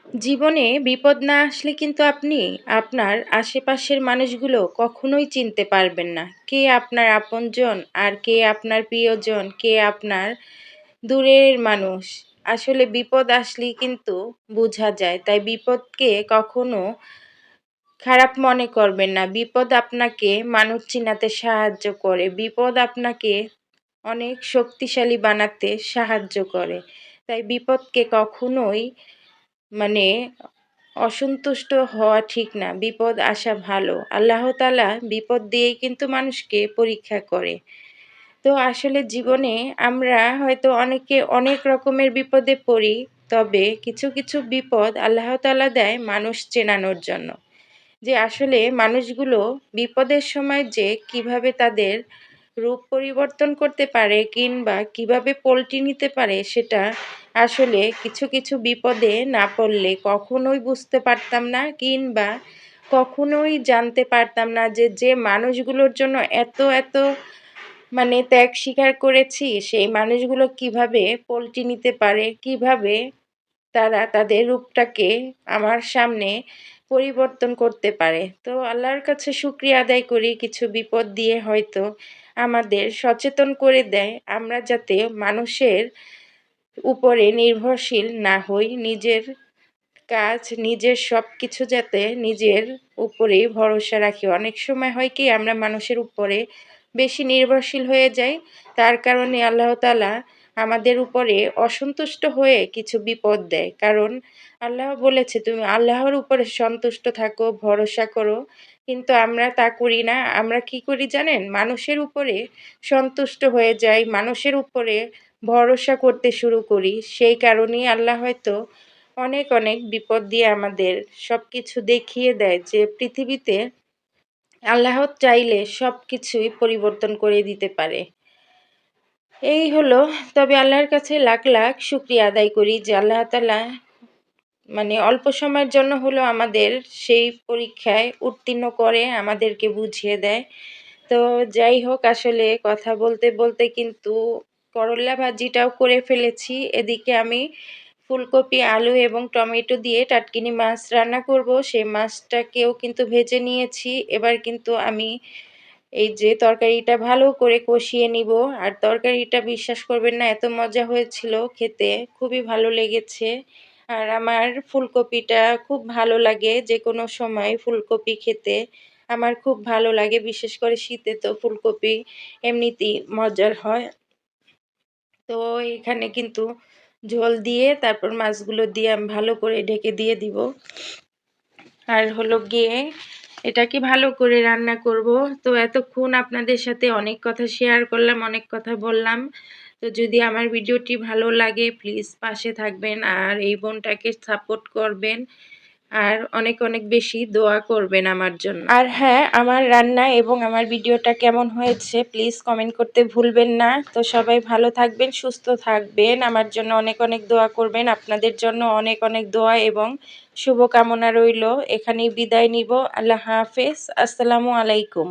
জীবনে বিপদ না আসলে কিন্তু আপনি আপনার আশেপাশের মানুষগুলো কখনোই চিনতে পারবেন না। কে আপনার আপনজন আর কে আপনার প্রিয়জন, কে আপনার দূরের মানুষ। আসলে বিপদ আসলেই কিন্তু বোঝা যায়। তাই বিপদকে কখনো খারাপ মনে করবেন না। বিপদ আপনাকে মানুষ চিনাতে সাহায্য করে। বিপদ আপনাকে অনেক শক্তিশালী বানাতে সাহায্য করে। তাই বিপদকে কখনোই মানে অসন্তুষ্ট হওয়া ঠিক না। বিপদ আসা ভালো। আল্লাহ তাআলা বিপদ দিয়েই কিন্তু মানুষকে পরীক্ষা করে। তো আসলে জীবনে আমরা হয়তো অনেকে অনেক রকমের বিপদে পড়ি। তবে কিছু, কিছু বিপদ আল্লাহ তাআলা দেয় মানুষ চেনানোর জন্য। যে আসলে মানুষগুলো বিপদের সময় যে কিভাবে তাদের রূপ পরিবর্তন করতে পারে কিংবা কিভাবে পল্টি নিতে পারে সেটা আসলে কিছু কিছু বিপদে না পড়লে কখনোই বুঝতে পারতাম না কিংবা কখনোই জানতে পারতাম না যে যে মানুষগুলোর জন্য এত এত ত্যাগ স্বীকার করেছি সেই মানুষগুলো কিভাবে পল্টি নিতে পারে, কিভাবে তারা তাদের রূপটাকে আমার সামনে পরিবর্তন করতে পারে। তো আল্লাহর কাছে শুকরিয়া আদায় করি কিছু বিপদ দিয়ে হয়তো আমাদের সচেতন করে দেয় আমরা যাতে মানুষের উপরে নির্ভরশীল না হই। নিজের কাজ, নিজের সবকিছু যাতে নিজের উপরেই ভরসা রাখি। অনেক সময় হয় কি আমরা মানুষের উপরে বেশি নির্ভরশীল হয়ে যাই। তার কারণে আল্লাহ তাআলা আমাদের উপরে অসন্তুষ্ট হয়ে কিছু বিপদ দেয়। কারণ আল্লাহ বলেছে, "তুমি আল্লাহর উপরে সন্তুষ্ট থাকো, ভরসা করো।" কিন্তু আমরা তা করি না। আমরা কি করি জানেন? মানুষের উপরে সন্তুষ্ট হয়ে যাই, মানুষের উপরে ভরসা করতে শুরু করি। সেই কারণেই আল্লাহ হয়তো অনেক অনেক বিপদ দিয়ে আমাদের সবকিছু দেখিয়ে দেয় যে পৃথিবীতে আল্লাহ চাইলে সবকিছুই পরিবর্তন করে দিতে পারে। এই হলো। তবে আল্লাহর কাছে লাখ লাখ শুকরিয়া আদায় করি যে আল্লাহ তাআলা অল্প সময়ের জন্য হলেও আমাদের সেই পরীক্ষায় উত্তীর্ণ করে আমাদেরকে বুঝিয়ে দেয়। তো যাই হোক, আসলে কথা বলতে বলতে কিন্তু করল্লা ভাজিটাও করে ফেলেছি। এদিকে আমি ফুলকপি, আলু এবং টমেটো দিয়ে টাটকিনি মাছ রান্না করব। সেই মাছটাকেও কিন্তু ভেজে নিয়েছি। এবার কিন্তু আমি এই যে তরকারিটা ভালো করে কষিয়ে নিব। আর তরকারিটা বিশ্বাস করবেন না, এত মজা হয়েছিল খেতে, খুবই ভালো লেগেছে। আর আমার ফুলকপিটা খুব ভালো লাগে, যেকোনো সময় ফুলকপি খেতে আমার খুব ভালো লাগে। বিশেষ করে শীতে তো ফুলকপি এমনিতেই মজার হয়। তো এখানে কিন্তু ঝোল দিয়ে তারপর মাছগুলো দিয়ে আমি ভালো করে ঢেকে দিয়ে দিব। আর হলো গিয়ে এটাকে ভালো করে রান্না করব। তো এতক্ষণ আপনাদের সাথে অনেক কথা শেয়ার করলাম, অনেক কথা বললাম। তো যদি আমার ভিডিওটি ভালো লাগে প্লিজ পাশে থাকবেন আর এই বোনটাকে সাপোর্ট করবেন আর অনেক অনেক বেশি দোয়া করবেন আমার জন্য। আর হ্যাঁ, আমার রান্না এবং আমার ভিডিওটা কেমন হয়েছে প্লিজ কমেন্ট করতে ভুলবেন না। তো সবাই ভালো থাকবেন, সুস্থ থাকবেন, আমার জন্য অনেক অনেক দোয়া করবেন। আপনাদের জন্য অনেক অনেক দোয়া এবং শুভকামনা রইল। এখানেই বিদায় নিব। আল্লাহ হাফেজ। আসসালামু আলাইকুম।